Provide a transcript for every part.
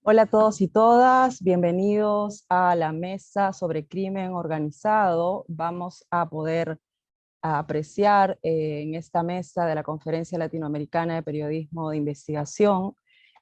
Hola a todos y todas, bienvenidos a la mesa sobre crimen organizado. Vamos a poder apreciar en esta mesa de la Conferencia Latinoamericana de Periodismo de Investigación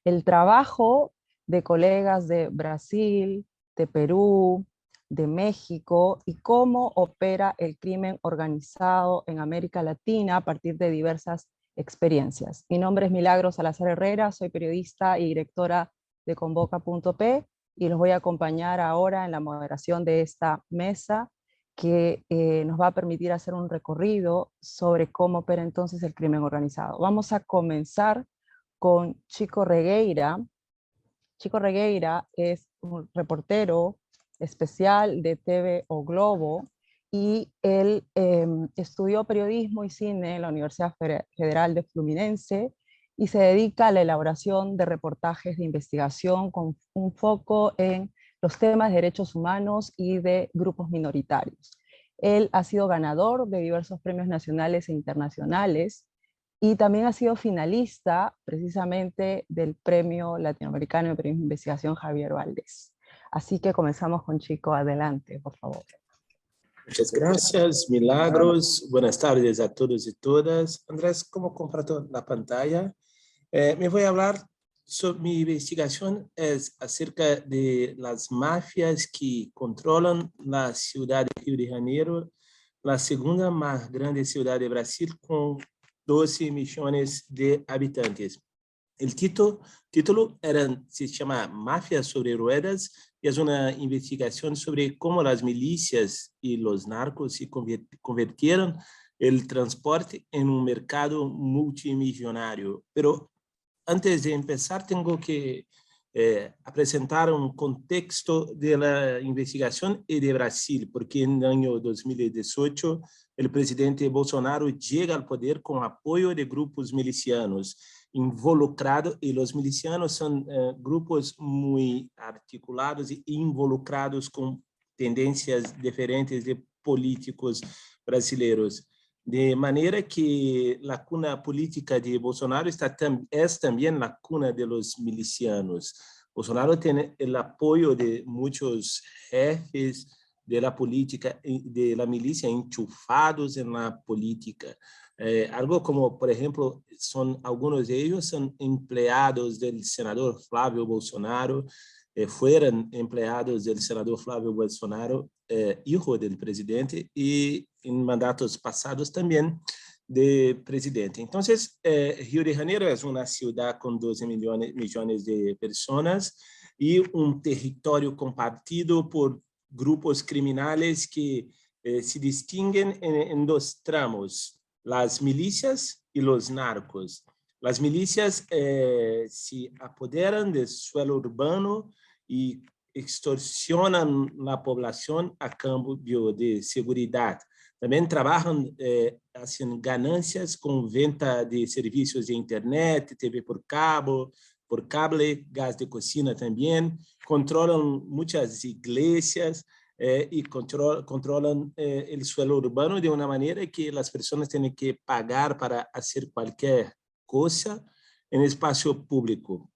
el trabajo de colegas de Brasil, de Perú, de México y cómo opera el crimen organizado en América Latina a partir de diversas experiencias. Mi nombre es Milagros Salazar Herrera, soy periodista y directora de Convoca.p y los voy a acompañar ahora en la moderación de esta mesa que nos va a permitir hacer un recorrido sobre cómo opera entonces el crimen organizado. Vamos a comenzar con Chico Regueira. Chico Regueira es un reportero especial de TV O Globo y él estudió periodismo y cine en la Universidad Federal de Fluminense y se dedica a la elaboración de reportajes de investigación con un foco en los temas de derechos humanos y de grupos minoritarios. Él ha sido ganador de diversos premios nacionales e internacionales y también ha sido finalista precisamente del Premio Latinoamericano de Periodismo de Investigación Javier Valdés. Así que comenzamos con Chico. Adelante, por favor. Muchas gracias, Milagros. Buenas tardes a todos y todas. Andrés, ¿cómo comparto la pantalla? Me voy a hablar sobre mi investigación es acerca de las mafias que controlan la ciudad de Río de Janeiro, la segunda más grande ciudad de Brasil con 12 millones de habitantes. El título se llama Mafia sobre Ruedas y es una investigación sobre cómo las milicias y los narcos se convirtieron el transporte en un mercado multimillonario. Pero antes de empezar, tengo que presentar un contexto de la investigación y de Brasil, porque en el año 2018 el presidente Bolsonaro llega al poder con apoyo de grupos milicianos involucrados, y los milicianos son grupos muy articulados e involucrados con tendencias diferentes de políticos brasileiros. De manera que la cuna política de Bolsonaro es también la cuna de los milicianos. Bolsonaro tiene el apoyo de muchos jefes de la política, de la milicia, enchufados en la política. Algo como, por ejemplo, algunos de ellos son empleados del senador Flávio Bolsonaro, fueron empleados del senador Flávio Bolsonaro, hijo del presidente, y en mandatos pasados también de presidente. Entonces, Río de Janeiro es una ciudad con 12 millones de personas y un territorio compartido por grupos criminales que se distinguen en dos tramos: las milicias y los narcos. Las milicias se apoderan del suelo urbano y extorsionan la población a cambio de seguridad. También trabajan, hacen ganancias con venta de servicios de internet, TV por cable, gas de cocina también. Controlan muchas iglesias y controlan el suelo urbano de una manera que las personas tienen que pagar para hacer cualquier cosa en espacio público.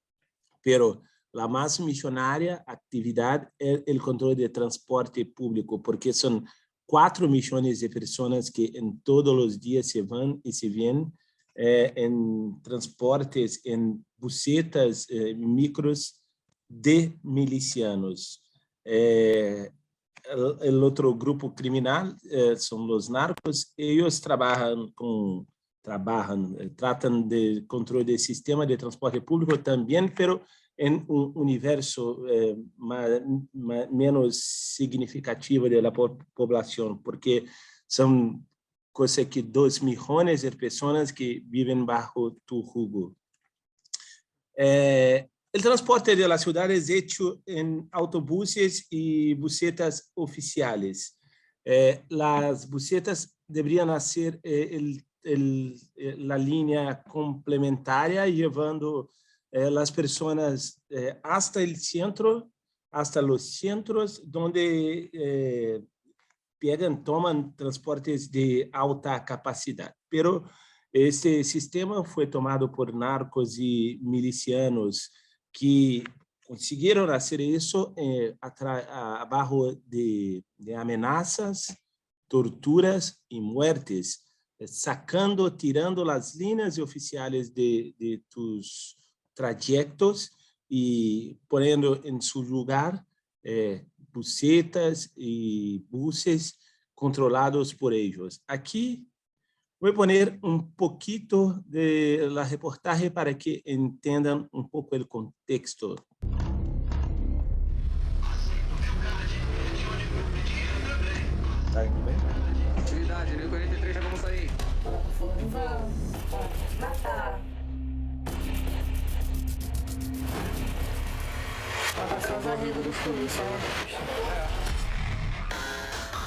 Pero la más millonaria actividad es el control de transporte público, porque son 4 millones de personas que en todos los días se van y se vienen en transportes, en busetas, micros de milicianos. El otro grupo criminal son los narcos. Ellos tratan de control del sistema de transporte público también, pero en un universo menos significativo de la población, porque son cosas que 2 millones de personas que viven bajo tu jugo. El transporte de la ciudad es hecho en autobuses y busetas oficiales. Las busetas deberían hacer la línea complementaria, llevando las personas hasta el centro, hasta los centros, donde toman transportes de alta capacidad. Pero este sistema fue tomado por narcos y milicianos que consiguieron hacer eso abajo de amenazas, torturas y muertes, tirando las líneas oficiales de tus trayectos y poniendo en su lugar busetas y buses controlados por ellos. Aquí voy a poner un poquito de la reportaje para que entiendan un poco el contexto. Tá indo bem? Atividade, Rio 43, já vamos sair. Vamos, matar. Passar os arregos dos policiais.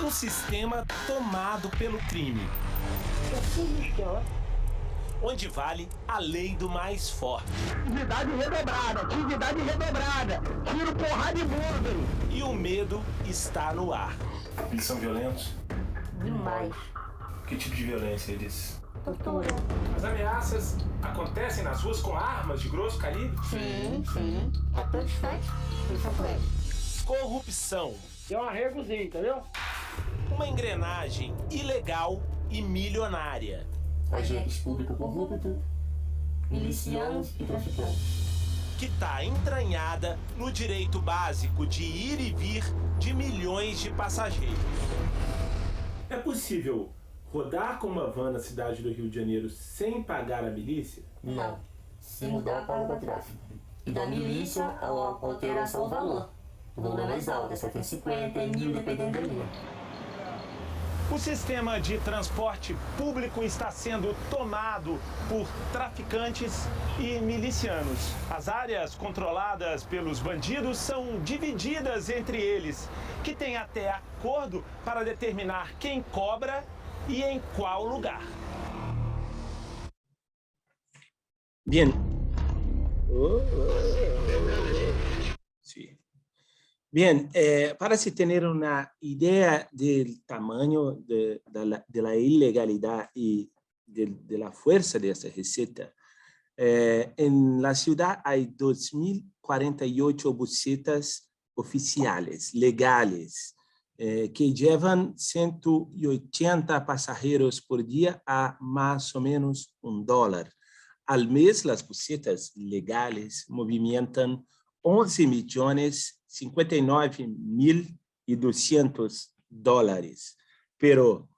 Um sistema tomado pelo crime, onde vale a lei do mais forte. Atividade redobrada, tiro, porrada e burro. E o medo está no ar. Eles são violentos? Demais. Que tipo de violência eles? Tortura. As ameaças acontecem nas ruas com armas de grosso calibre? Sim. É todo instante. Isso é. Corrupção. É um arregozinho, entendeu? Uma engrenagem ilegal e milionária. Agentes públicos corruptos, milicianos e traficantes. Que está entranhada no direito básico de ir e vir de milhões de passageiros. É possível rodar com uma van na cidade do Rio de Janeiro sem pagar a milícia? Não. Se mudar para o tráfico. E da milícia, a alteração do valor. O valor é mais alto, 750 e 1.000, dependendo da linha. O sistema de transporte público está sendo tomado por traficantes e milicianos. As áreas controladas pelos bandidos são divididas entre eles, que têm até acordo para determinar quem cobra e em qual lugar. Bien. Sí. Bien, para se tener una idea del tamaño de la ilegalidad y de la fuerza de esta receta, en la ciudad hay 2.048 busetas oficiales, legales, que llevan 180 pasajeros por día a más o menos $1. Al mes, las busetas legales movimentan 11.059.200 dólares. Pero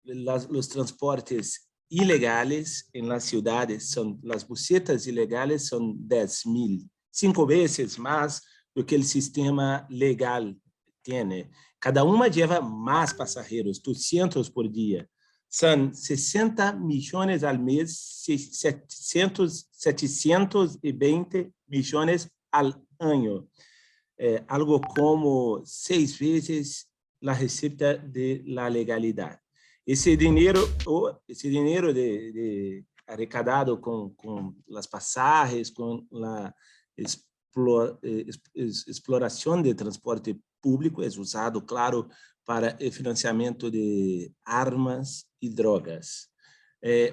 los transportes ilegales en las ciudades, las busetas ilegales son 10.000, 5 veces más do que el sistema legal tiene. Cada una lleva más pasajeros, 200 por día. Son 60 millones al mes, 720 millones al año, algo como 6 veces la receta de la legalidad. Ese dinero arrecadado con las pasajes, con la exploración de transporte público, es usado, claro, para el financiamiento de armas y drogas.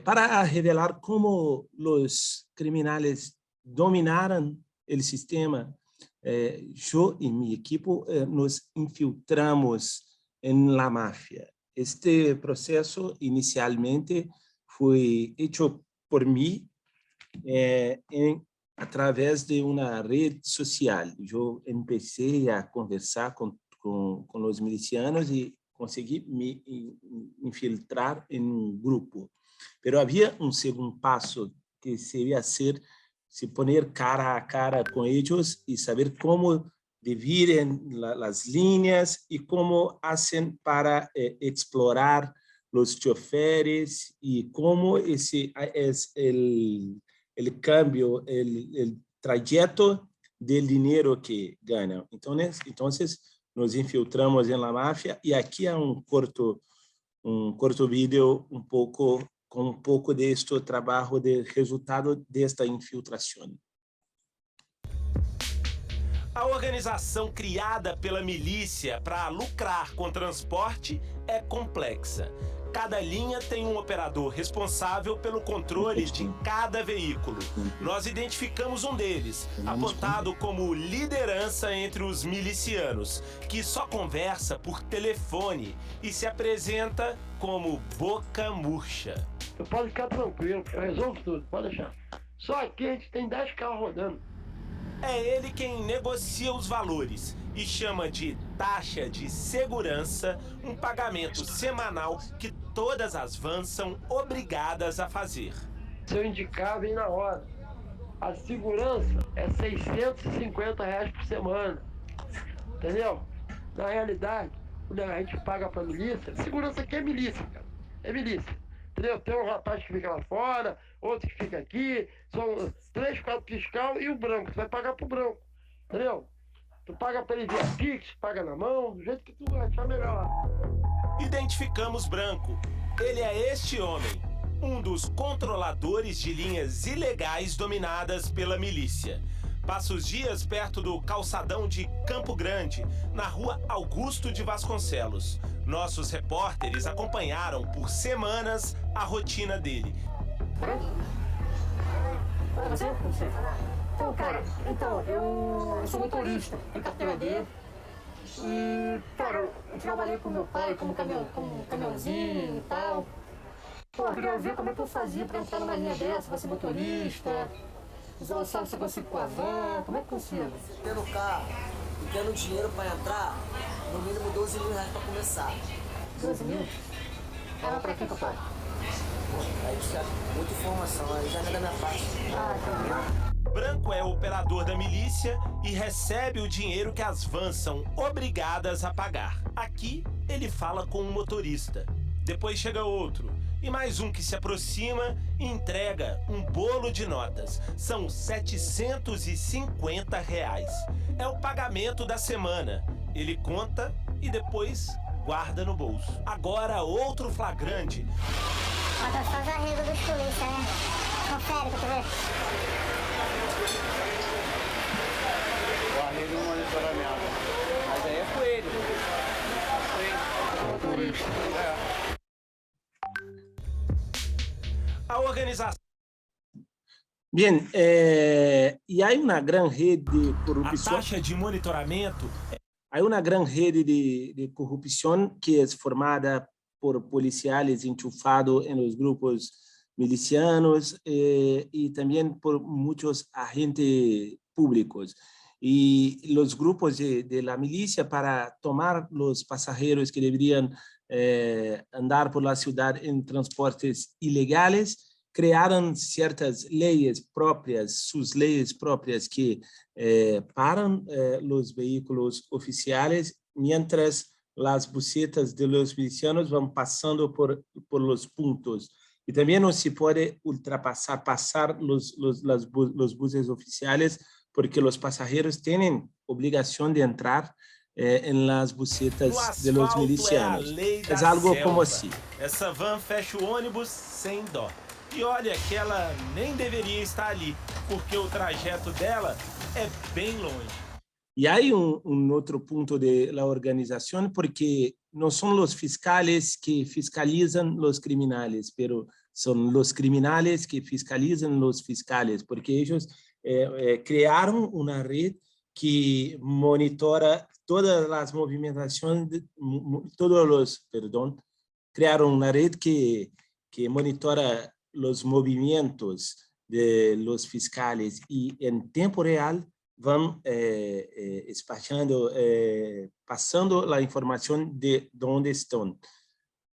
Para revelar cómo los criminales dominaron el sistema, yo y mi equipo nos infiltramos en la mafia. Este proceso inicialmente fue hecho por mí a través de una red social. Yo empecé a conversar con los milicianos y conseguí me infiltrar en un grupo. Pero había un segundo paso que se debía hacer, se poner cara a cara con ellos y saber cómo dividen las líneas y cómo hacen para explorar los choferes y cómo ese es el cambio, el trayecto del dinero que ganan. Entonces nos infiltramos en la mafia y aquí hay un corto vídeo con un poco de este trabajo de resultado de esta infiltración. A organização criada pela milícia para lucrar com transporte é complexa. Cada linha tem um operador responsável pelo controle de cada veículo. Nós identificamos um deles, apontado como liderança entre os milicianos, que só conversa por telefone e se apresenta como Boca Murcha. Você pode ficar tranquilo, eu resolvo tudo, pode deixar. Só aqui a gente tem 10 carros rodando. É ele quem negocia os valores e chama de taxa de segurança um pagamento semanal que todas as vans são obrigadas a fazer. Se eu indicar, vem na hora. A segurança é R$650 por semana. Entendeu? Na realidade, quando a gente paga pra milícia, segurança aqui é milícia, cara. É milícia. Entendeu? Tem um rapaz que fica lá fora, outro que fica aqui, são 3, 4 fiscal e o branco. Você vai pagar pro branco. Entendeu? Tu paga pra ele via Pix, paga na mão, do jeito que tu achar melhor. Identificamos Branco. Ele é este homem, um dos controladores de linhas ilegais dominadas pela milícia. Passa os dias perto do calçadão de Campo Grande, na rua Augusto de Vasconcelos. Nossos repórteres acompanharam por semanas a rotina dele. Você? Então, cara, eu sou motorista, tenho carteira D. E, cara, eu trabalhei com meu pai como caminhãozinho e tal. Pô, eu queria ver como é que eu fazia pra entrar numa linha dessa, pra ser motorista. Só você consigo com a van, como é que consigo? Tendo carro e tendo dinheiro pra entrar, no mínimo R$12 mil pra começar. 12 mil? Ah, pra quem, papai? Aí fica muita informação, aí já não é da minha parte. Branco é o operador da milícia e recebe o dinheiro que as vans são obrigadas a pagar. Aqui, ele fala com um motorista. Depois chega outro. E mais um que se aproxima e entrega um bolo de notas. São R$750. É o pagamento da semana. Ele conta e depois guarda no bolso. Agora outro flagrante. Falta só os arregos dos polícia, né? Confere pra tu ver. O arrego no monitoramento. Mas aí é com ele. Motorista. A organização. Bien, y hay una gran red de A corrupción. taxa de monitoramento Hay una gran red de corrupción que es formada por policiales enchufados en los grupos milicianos y también por muchos agentes públicos. Y los grupos de la milicia, para tomar los pasajeros que deberían andar por la ciudad en transportes ilegales, crearon ciertas leyes propias, sus leyes propias que paran los vehículos oficiales mientras las busetas de los milicianos van pasando por los puntos. Y también no se puede pasar los buses oficiales porque los pasajeros tienen obligación de entrar en las busetas de los milicianos. Es algo como así. Essa van fecha o ônibus sem dó. E olha que ela nem deveria estar ali, porque o trajeto dela é bem longe. Y hay un otro punto de la organización, porque no son los fiscales que fiscalizan los criminales, pero son los criminales que fiscalizan los fiscales, porque ellos crearon una red que monitora todas las movimentaciones, crearon una red que monitora los movimientos de los fiscales y en tiempo real van pasando la información de dónde están.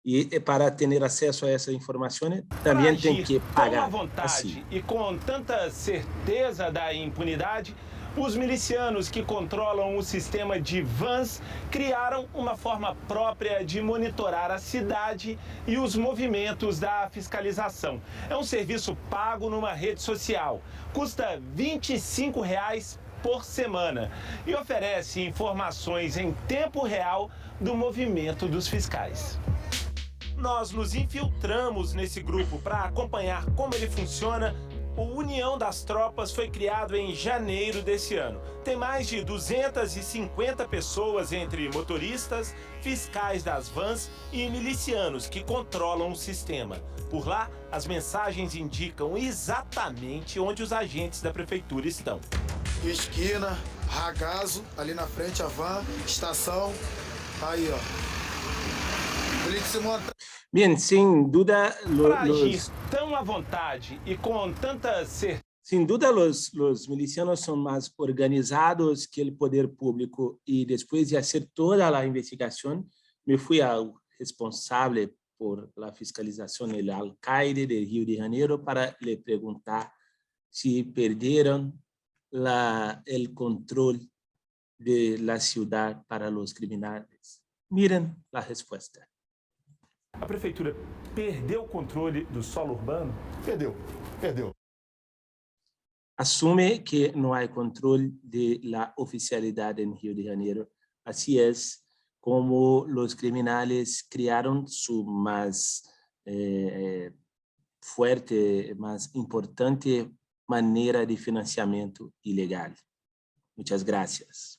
E para ter acesso a essa informação, também tem que pagar. Com a vontade assim. E com tanta certeza da impunidade, os milicianos que controlam o sistema de vans criaram uma forma própria de monitorar a cidade e os movimentos da fiscalização. É um serviço pago numa rede social. Custa R$25 por semana e oferece informações em tempo real do movimento dos fiscais. Nós nos infiltramos nesse grupo para acompanhar como ele funciona O União das Tropas foi criado em janeiro desse ano. Tem mais de 250 pessoas, entre motoristas, fiscais das vans e milicianos que controlam o sistema. Por lá, as mensagens indicam exatamente onde os agentes da prefeitura estão. Esquina, Ragazzo, ali na frente a van, estação, aí ó. Bien, sin duda Para agir tão à vontade e com tanta certeza. Sin duda los milicianos son más organizados que el poder público y después de hacer toda la investigación me fui al responsable por la fiscalización, el alcalde de Río de Janeiro, para le preguntar si perdieron el control de la ciudad para los criminales. Miren la respuesta. A prefeitura perdeu o controle do solo urbano? Perdeu. Asume que no hay control de la oficialidad en Río de Janeiro. Así es como los criminales crearon su más fuerte, más importante manera de financiamiento ilegal. Muchas gracias.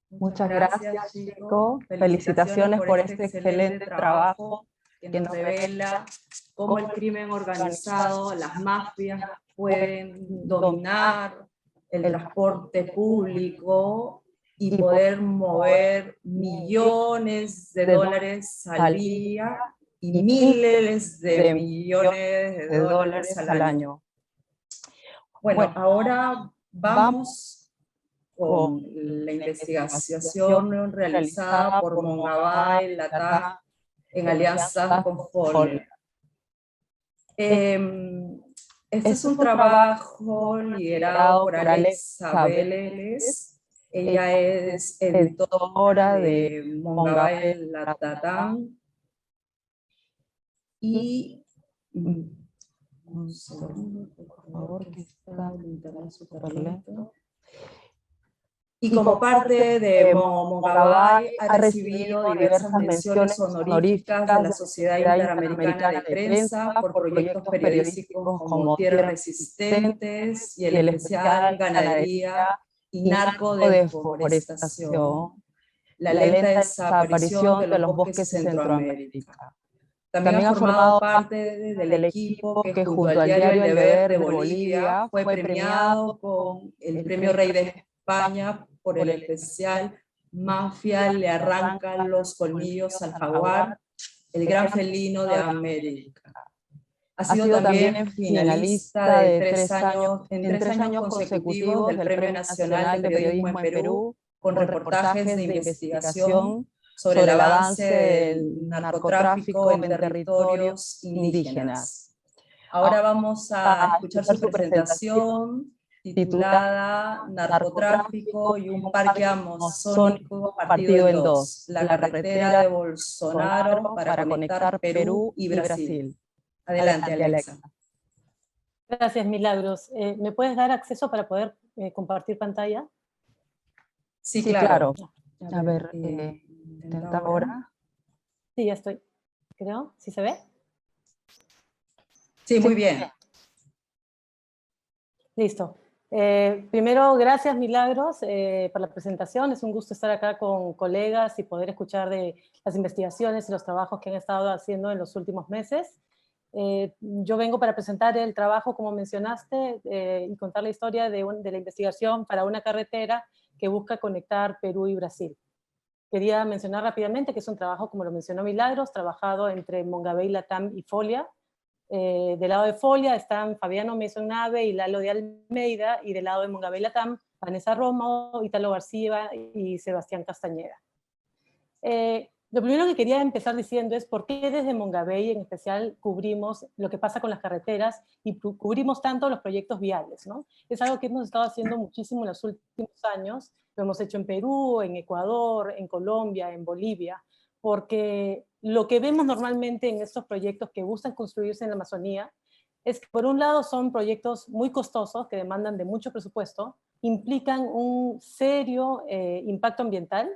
Muchas gracias, Chico. Felicitaciones por este excelente trabajo que nos revela cómo el crimen organizado, las mafias pueden dominar el transporte público y poder mover millones de dólares al día y miles de millones de dólares al año. Bueno, ahora vamos con la investigación realizada por Mongabay Latam en alianza con Folia. Este es un trabajo liderado por Alexa Vélez. Ella es editora de Mongabay Latam. Y un segundo, por favor, que está el internet súper lento. Y como parte de Mongabay ha recibido diversas menciones honoríficas de la Sociedad Interamericana de Prensa por proyectos periodísticos como Tierras Resistentes y el especial Ganadería y Narcodeforestación, la lenta desaparición de los bosques de Centroamérica. También ha formado parte del equipo que junto al diario El Deber de Bolivia fue premiado con el Premio Rey de España por el especial Mafia le arrancan los colmillos al jaguar, el gran felino de América. Ha sido también finalista de en 3 años consecutivos del Premio Nacional de Periodismo en Perú, con reportajes de investigación sobre el avance del narcotráfico en territorios indígenas. Ahora vamos a escuchar su presentación titulada Narcotráfico y un parque amazónico partido en dos, la carretera de Bolsonaro para conectar Perú y Brasil. Adelante, Alexa. Gracias, Milagros. ¿Me puedes dar acceso para poder compartir pantalla? Sí, claro. A ver, intenta ahora. Sí, ya estoy. Creo. ¿Sí se ve? Sí, muy bien. Listo. Primero, gracias, Milagros, por la presentación. Es un gusto estar acá con colegas y poder escuchar de las investigaciones y los trabajos que han estado haciendo en los últimos meses. Yo vengo para presentar el trabajo, como mencionaste, y contar la historia de la investigación para una carretera que busca conectar Perú y Brasil. Quería mencionar rápidamente que es un trabajo, como lo mencionó Milagros, trabajado entre Mongabay Latam y Folia. Del lado de Folia están Fabiano Mason Nave y Lalo de Almeida, y del lado de Mongabay Latam, Vanessa Romo, Italo García y Sebastián Castañeda. Lo primero que quería empezar diciendo es por qué desde Mongabay en especial cubrimos lo que pasa con las carreteras y cubrimos tanto los proyectos viales, ¿no? Es algo que hemos estado haciendo muchísimo en los últimos años, lo hemos hecho en Perú, en Ecuador, en Colombia, en Bolivia, porque lo que vemos normalmente en estos proyectos que buscan construirse en la Amazonía es que por un lado son proyectos muy costosos que demandan de mucho presupuesto, implican un serio impacto ambiental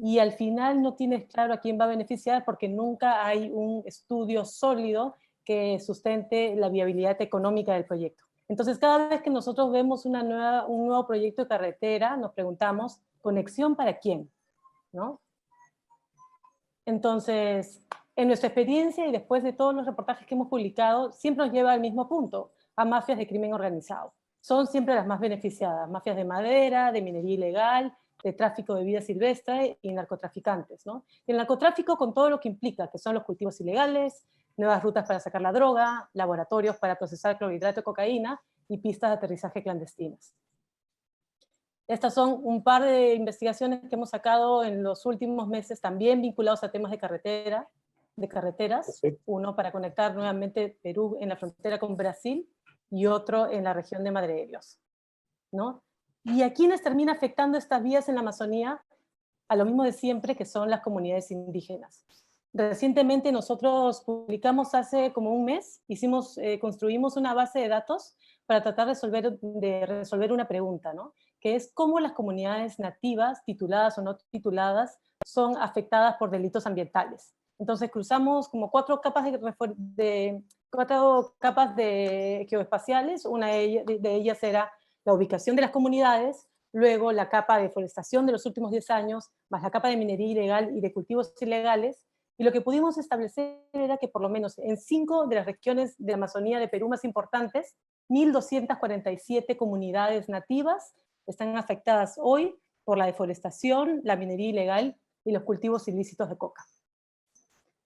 y al final no tienes claro a quién va a beneficiar porque nunca hay un estudio sólido que sustente la viabilidad económica del proyecto. Entonces, cada vez que nosotros vemos un nuevo proyecto de carretera, nos preguntamos, ¿conexión para quién? ¿No? Entonces, en nuestra experiencia y después de todos los reportajes que hemos publicado, siempre nos lleva al mismo punto, a mafias de crimen organizado. Son siempre las más beneficiadas, mafias de madera, de minería ilegal, de tráfico de vida silvestre y narcotraficantes, ¿no? Y el narcotráfico con todo lo que implica, que son los cultivos ilegales, nuevas rutas para sacar la droga, laboratorios para procesar clorhidrato de cocaína y pistas de aterrizaje clandestinas. Estas son un par de investigaciones que hemos sacado en los últimos meses, también vinculados a temas de carreteras, uno para conectar nuevamente Perú en la frontera con Brasil y otro en la región de Madre de Dios, ¿no? ¿Y a quiénes termina afectando estas vías en la Amazonía? A lo mismo de siempre, que son las comunidades indígenas. Recientemente nosotros publicamos hace como un mes, construimos una base de datos para tratar de resolver una pregunta, ¿no? Que es cómo las comunidades nativas, tituladas o no tituladas, son afectadas por delitos ambientales. Entonces cruzamos como cuatro capas geoespaciales, una de ellas era la ubicación de las comunidades, luego la capa de deforestación de los últimos 10 años, más la capa de minería ilegal y de cultivos ilegales, y lo que pudimos establecer era que por lo menos en 5 de las regiones de la Amazonía de Perú más importantes, 1.247 comunidades nativas están afectadas hoy por la deforestación, la minería ilegal y los cultivos ilícitos de coca.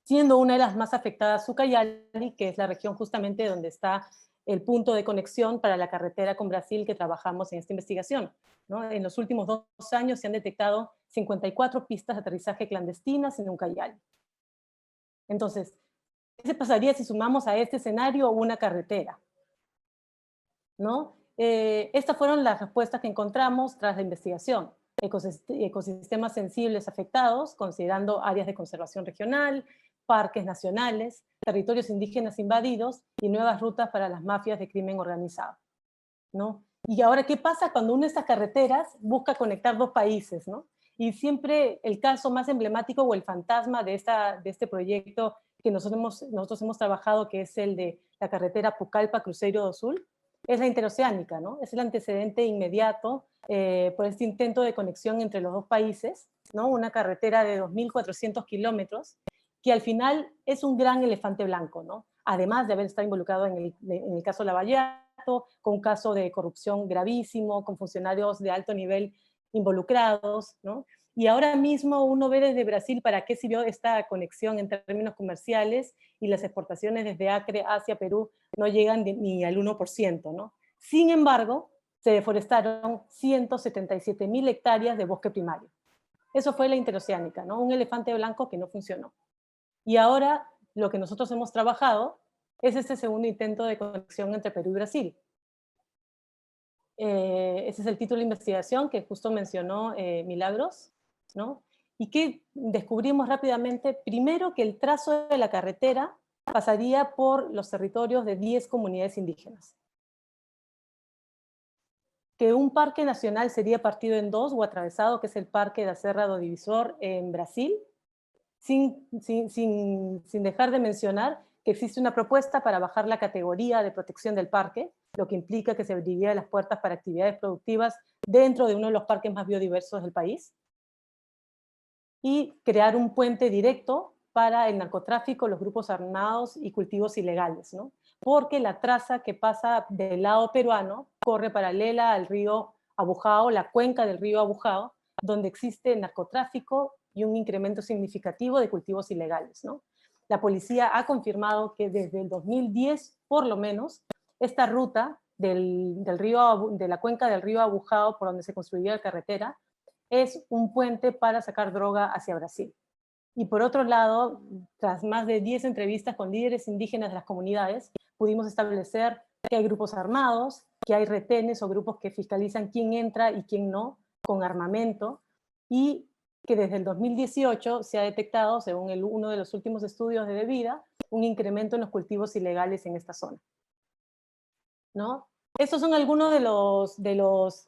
Siendo una de las más afectadas Ucayali, que es la región justamente donde está el punto de conexión para la carretera con Brasil que trabajamos en esta investigación, ¿no? En los últimos 2 años se han detectado 54 pistas de aterrizaje clandestinas en Ucayali. Entonces, ¿qué se pasaría si sumamos a este escenario una carretera? ¿No? Estas fueron las respuestas que encontramos tras la investigación. Ecosistemas sensibles afectados, considerando áreas de conservación regional, parques nacionales, territorios indígenas invadidos y nuevas rutas para las mafias de crimen organizado, ¿no? Y ahora, ¿qué pasa cuando una de estas carreteras busca conectar 2 países, ¿no? Y siempre el caso más emblemático o el fantasma de este proyecto que nosotros hemos trabajado, que es el de la carretera Pucallpa-Cruzeiro do Sul, es la interoceánica, ¿no? Es el antecedente inmediato por este intento de conexión entre los 2 países, ¿no? Una carretera de 2.400 kilómetros, que al final es un gran elefante blanco, ¿no? Además de haber estado involucrado en el caso Lavallato, con un caso de corrupción gravísimo, con funcionarios de alto nivel involucrados, ¿no? Y ahora mismo uno ve desde Brasil para qué sirvió esta conexión en términos comerciales, y las exportaciones desde Acre hacia Perú no llegan ni al 1%, ¿no? Sin embargo, se deforestaron 177.000 hectáreas de bosque primario. Eso fue la interoceánica, ¿no? Un elefante blanco que no funcionó. Y ahora lo que nosotros hemos trabajado es este segundo intento de conexión entre Perú y Brasil. Ese es el título de investigación que justo mencionó Milagros, ¿no? Y que descubrimos rápidamente, primero, que el trazo de la carretera pasaría por los territorios de 10 comunidades indígenas. Que un parque nacional sería partido en 2 o atravesado, que es el Parque da Serra do Divisor en Brasil, sin dejar de mencionar que existe una propuesta para bajar la categoría de protección del parque, lo que implica que se abrirían las puertas para actividades productivas dentro de uno de los parques más biodiversos del país, y crear un puente directo para el narcotráfico, los grupos armados y cultivos ilegales, ¿no? Porque la traza que pasa del lado peruano corre paralela al río Abujao, la cuenca del río Abujao, donde existe narcotráfico y un incremento significativo de cultivos ilegales, ¿no? La policía ha confirmado que desde el 2010, por lo menos, esta ruta de la cuenca del río Abujao, por donde se construiría la carretera, es un puente para sacar droga hacia Brasil. Y por otro lado, tras más de 10 entrevistas con líderes indígenas de las comunidades, pudimos establecer que hay grupos armados, que hay retenes o grupos que fiscalizan quién entra y quién no, con armamento, y que desde el 2018 se ha detectado, según uno de los últimos estudios de Devida, un incremento en los cultivos ilegales en esta zona, ¿no? Estos son algunos de los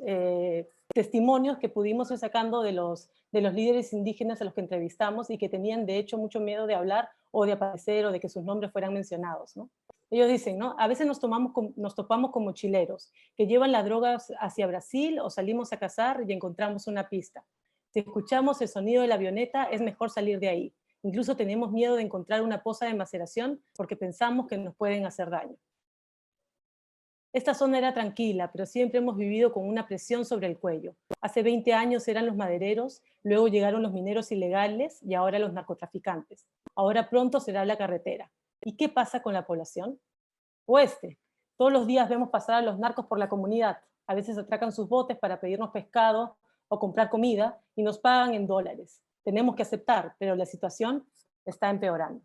testimonios que pudimos ir sacando de los líderes indígenas a los que entrevistamos y que tenían de hecho mucho miedo de hablar o de aparecer o de que sus nombres fueran mencionados, ¿no? Ellos dicen, ¿no? A veces nos topamos con mochileros que llevan las drogas hacia Brasil o salimos a cazar y encontramos una pista. Si escuchamos el sonido de la avioneta, es mejor salir de ahí. Incluso tenemos miedo de encontrar una poza de maceración porque pensamos que nos pueden hacer daño. Esta zona era tranquila, pero siempre hemos vivido con una presión sobre el cuello. Hace 20 años eran los madereros, luego llegaron los mineros ilegales y ahora los narcotraficantes. Ahora pronto será la carretera. ¿Y qué pasa con la población? Oeste. Todos los días vemos pasar a los narcos por la comunidad. A veces atracan sus botes para pedirnos pescado o comprar comida y nos pagan en dólares. Tenemos que aceptar, pero la situación está empeorando,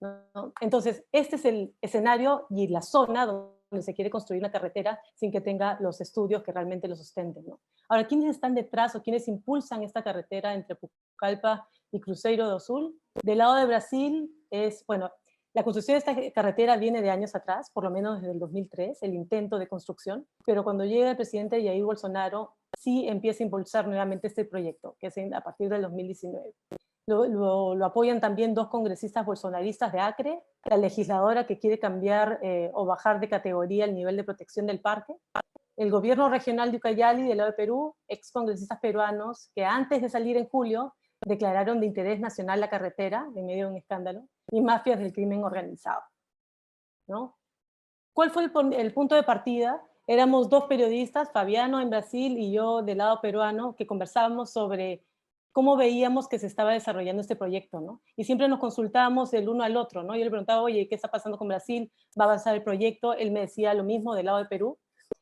¿no? Entonces, este es el escenario y la zona donde se quiere construir una carretera sin que tenga los estudios que realmente lo sustenten, ¿no? Ahora, ¿quiénes están detrás o quiénes impulsan esta carretera entre Pucallpa y Cruzeiro do Sul? Del lado de Brasil es, bueno, la construcción de esta carretera viene de años atrás, por lo menos desde el 2003, el intento de construcción, pero cuando llega el presidente Jair Bolsonaro, sí empieza a impulsar nuevamente este proyecto, que es a partir del 2019. Lo apoyan también 2 congresistas bolsonaristas de Acre, la legisladora que quiere cambiar o bajar de categoría el nivel de protección del parque, el gobierno regional de Ucayali, del lado de Perú, ex congresistas peruanos que antes de salir en julio declararon de interés nacional la carretera, en medio de un escándalo, y mafias del crimen organizado, ¿no? ¿Cuál fue el punto de partida? Éramos 2 periodistas, Fabiano en Brasil y yo del lado peruano, que conversábamos sobre cómo veíamos que se estaba desarrollando este proyecto, ¿no? Y siempre nos consultábamos el uno al otro, ¿no? Yo le preguntaba, oye, ¿qué está pasando con Brasil? ¿Va a avanzar el proyecto? Él me decía lo mismo del lado de Perú.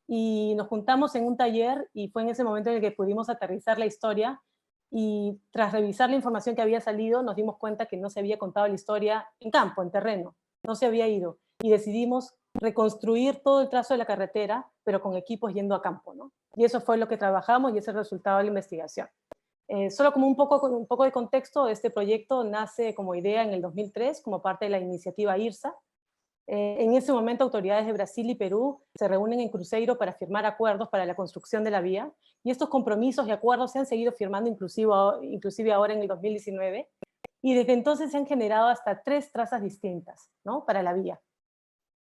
Y nos juntamos en un taller y fue en ese momento en el que pudimos aterrizar la historia y tras revisar la información que había salido nos dimos cuenta que no se había contado la historia en campo, en terreno, no se había ido. Y decidimos reconstruir todo el trazo de la carretera, pero con equipos yendo a campo, ¿no? Y eso fue lo que trabajamos y ese es el resultado de la investigación. Solo como un poco de contexto, este proyecto nace como idea en el 2003 como parte de la iniciativa IRSA. En ese momento autoridades de Brasil y Perú se reúnen en Cruzeiro para firmar acuerdos para la construcción de la vía, y estos compromisos y acuerdos se han seguido firmando inclusive ahora en el 2019, y desde entonces se han generado hasta 3 trazas distintas, ¿no? Para la vía.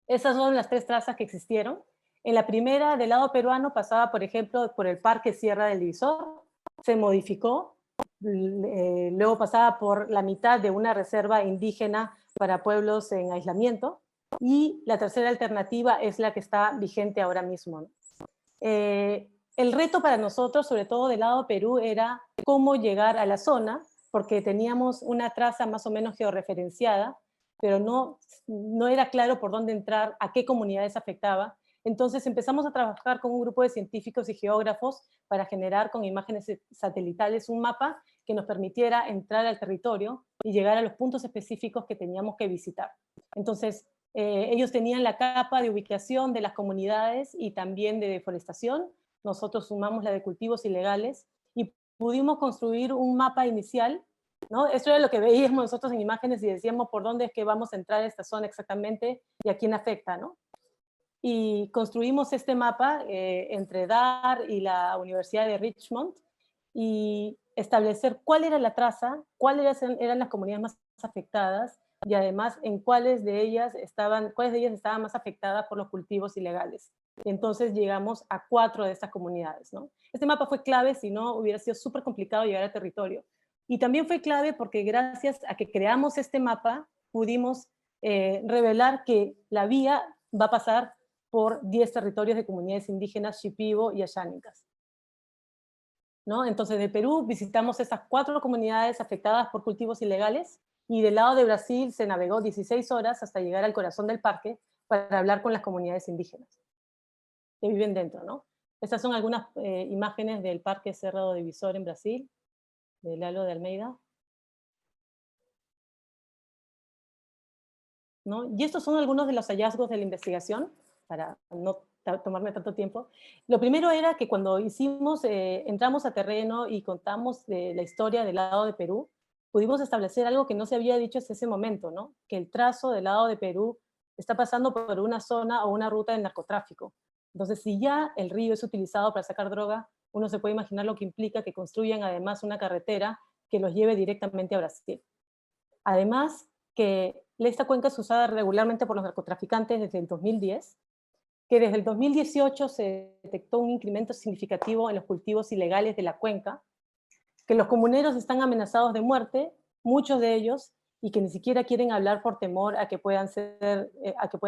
Esas son las 3 trazas que existieron. En la primera, del lado peruano, pasaba, por ejemplo, por el Parque Sierra del Divisor, se modificó, luego pasaba por la mitad de una reserva indígena para pueblos en aislamiento, y la tercera alternativa es la que está vigente ahora mismo, ¿no? El reto para nosotros, sobre todo del lado de Perú, era cómo llegar a la zona, porque teníamos una traza más o menos georreferenciada, pero no era claro por dónde entrar, a qué comunidades afectaba. Entonces empezamos a trabajar con un grupo de científicos y geógrafos para generar con imágenes satelitales un mapa que nos permitiera entrar al territorio y llegar a los puntos específicos que teníamos que visitar. Entonces, ellos tenían la capa de ubicación de las comunidades y también de deforestación. Nosotros sumamos la de cultivos ilegales y pudimos construir un mapa inicial, ¿no? Eso era lo que veíamos nosotros en imágenes y decíamos por dónde es que vamos a entrar a esta zona exactamente y a quién afecta, ¿no? Y construimos este mapa entre DAR y la Universidad de Richmond y establecer cuál era la traza, cuáles eran las comunidades más afectadas y además en cuáles de ellas estaban más afectadas por los cultivos ilegales. Y entonces llegamos a 4 de estas comunidades, ¿no? Este mapa fue clave, si no hubiera sido súper complicado llegar al territorio. Y también fue clave porque gracias a que creamos este mapa pudimos revelar que la vía va a pasar por 10 territorios de comunidades indígenas Shipibo y Ayánicas, ¿no? Entonces de Perú visitamos esas 4 comunidades afectadas por cultivos ilegales y del lado de Brasil se navegó 16 horas hasta llegar al corazón del parque para hablar con las comunidades indígenas que viven dentro, ¿no? Estas son algunas imágenes del Parque Cerro Divisor en Brasil, de Lalo de Almeida, ¿no? Y estos son algunos de los hallazgos de la investigación, para no tomarme tanto tiempo. Lo primero era que cuando entramos a terreno y contamos de la historia del lado de Perú, pudimos establecer algo que no se había dicho hasta ese momento, ¿no? Que el trazo del lado de Perú está pasando por una zona o una ruta de narcotráfico. Entonces, si ya el río es utilizado para sacar droga, uno se puede imaginar lo que implica que construyan además una carretera que los lleve directamente a Brasil. Además, que esta cuenca es usada regularmente por los narcotraficantes desde el 2010, que desde el 2018 se detectó un incremento significativo en los cultivos ilegales de la cuenca, que los comuneros están amenazados de muerte, muchos de ellos, y que ni siquiera quieren hablar por temor a que pueda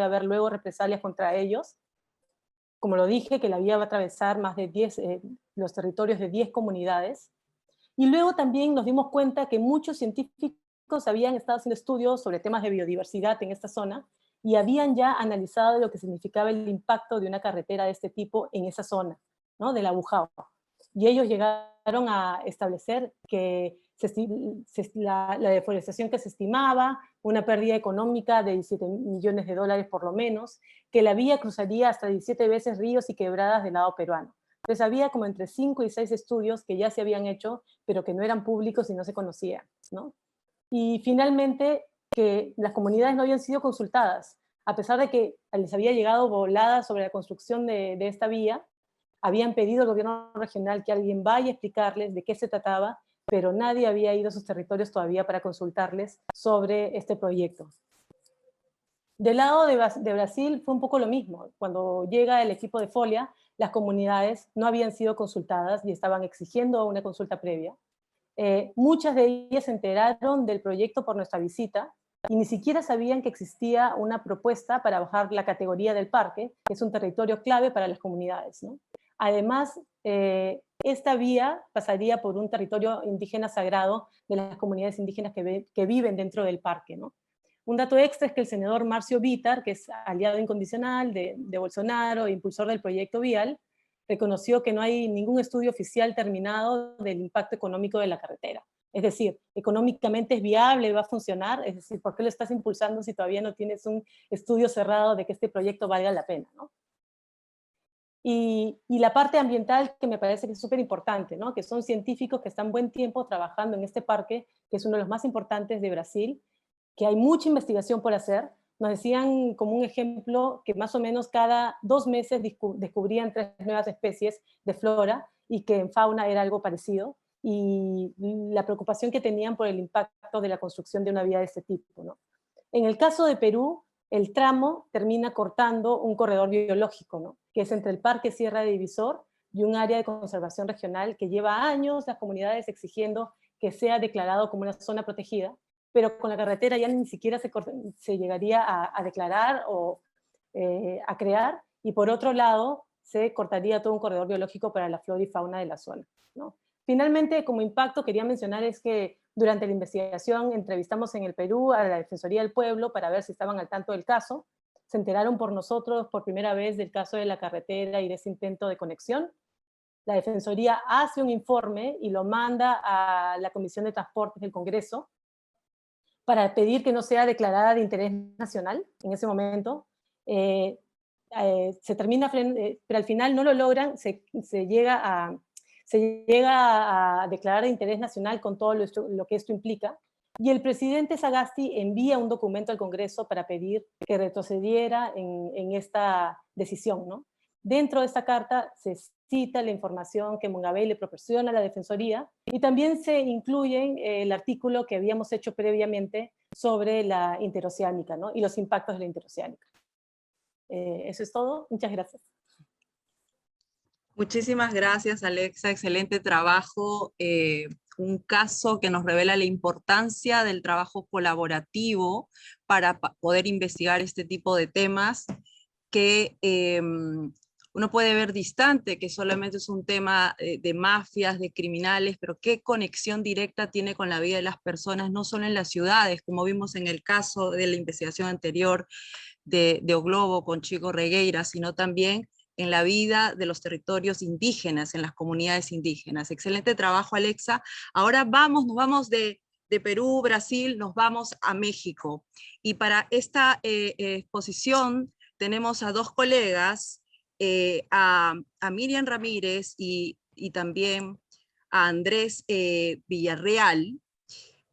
haber luego represalias contra ellos. Como lo dije, que la vía va a atravesar más de los territorios de 10 comunidades. Y luego también nos dimos cuenta que muchos científicos habían estado haciendo estudios sobre temas de biodiversidad en esta zona y habían ya analizado lo que significaba el impacto de una carretera de este tipo en esa zona, ¿no? Del Abujao. Y ellos llegaron a establecer que la deforestación que se estimaba, una pérdida económica de $17 millones por lo menos, que la vía cruzaría hasta 17 veces ríos y quebradas del lado peruano. Entonces había como entre 5 y 6 estudios que ya se habían hecho, pero que no eran públicos y no se conocían, ¿no? Y finalmente, que las comunidades no habían sido consultadas, a pesar de que les había llegado voladas sobre la construcción de esta vía, habían pedido al gobierno regional que alguien vaya a explicarles de qué se trataba, pero nadie había ido a sus territorios todavía para consultarles sobre este proyecto. Del lado de Brasil fue un poco lo mismo. Cuando llega el equipo de Folia, las comunidades no habían sido consultadas y estaban exigiendo una consulta previa. Muchas de ellas se enteraron del proyecto por nuestra visita y ni siquiera sabían que existía una propuesta para bajar la categoría del parque, que es un territorio clave para las comunidades, ¿no? Además, esta vía pasaría por un territorio indígena sagrado de las comunidades indígenas que viven dentro del parque, ¿no? Un dato extra es que el senador Márcio Bittar, que es aliado incondicional de Bolsonaro, impulsor del proyecto vial, reconoció que no hay ningún estudio oficial terminado del impacto económico de la carretera. Es decir, económicamente es viable, va a funcionar, es decir, ¿por qué lo estás impulsando si todavía no tienes un estudio cerrado de que este proyecto valga la pena, ¿no? Y la parte ambiental, que me parece que es súper importante, ¿no? Que son científicos que están buen tiempo trabajando en este parque, que es uno de los más importantes de Brasil, que hay mucha investigación por hacer. Nos decían como un ejemplo que más o menos cada 2 meses descubrían 3 nuevas especies de flora y que en fauna era algo parecido, y la preocupación que tenían por el impacto de la construcción de una vía de este tipo, ¿no? En el caso de Perú, el tramo termina cortando un corredor biológico, ¿no? Que es entre el Parque Sierra de Divisor y un área de conservación regional que lleva años las comunidades exigiendo que sea declarado como una zona protegida, pero con la carretera ya ni siquiera se llegaría a declarar o a crear, y por otro lado se cortaría todo un corredor biológico para la flora y fauna de la zona, ¿no? Finalmente, como impacto, quería mencionar es que durante la investigación entrevistamos en el Perú a la Defensoría del Pueblo para ver si estaban al tanto del caso. Se enteraron por nosotros por primera vez del caso de la carretera y de ese intento de conexión. La Defensoría hace un informe y lo manda a la Comisión de Transportes del Congreso para pedir que no sea declarada de interés nacional en ese momento. Se termina, pero al final no lo logran, se llega a declarar de interés nacional con todo lo que esto implica, y el presidente Sagasti envía un documento al Congreso para pedir que retrocediera en esta decisión, ¿no? Dentro de esta carta se cita la información que Mungabey le proporciona a la Defensoría, y también se incluye el artículo que habíamos hecho previamente sobre la interoceánica, ¿no? Y los impactos de la interoceánica. Eso es todo. Muchas gracias. Muchísimas gracias, Alexa. Excelente trabajo. Un caso que nos revela la importancia del trabajo colaborativo para poder investigar este tipo de temas que uno puede ver distante, que solamente es un tema de mafias, de criminales, pero qué conexión directa tiene con la vida de las personas, no solo en las ciudades, como vimos en el caso de la investigación anterior de O Globo con Chico Regueira, sino también en la vida de los territorios indígenas, en las comunidades indígenas. Excelente trabajo, Alexa. Ahora nos vamos de Perú, Brasil, nos vamos a México. Y para esta exposición tenemos a 2 colegas, a Miriam Ramírez y también a Andrés Villarreal.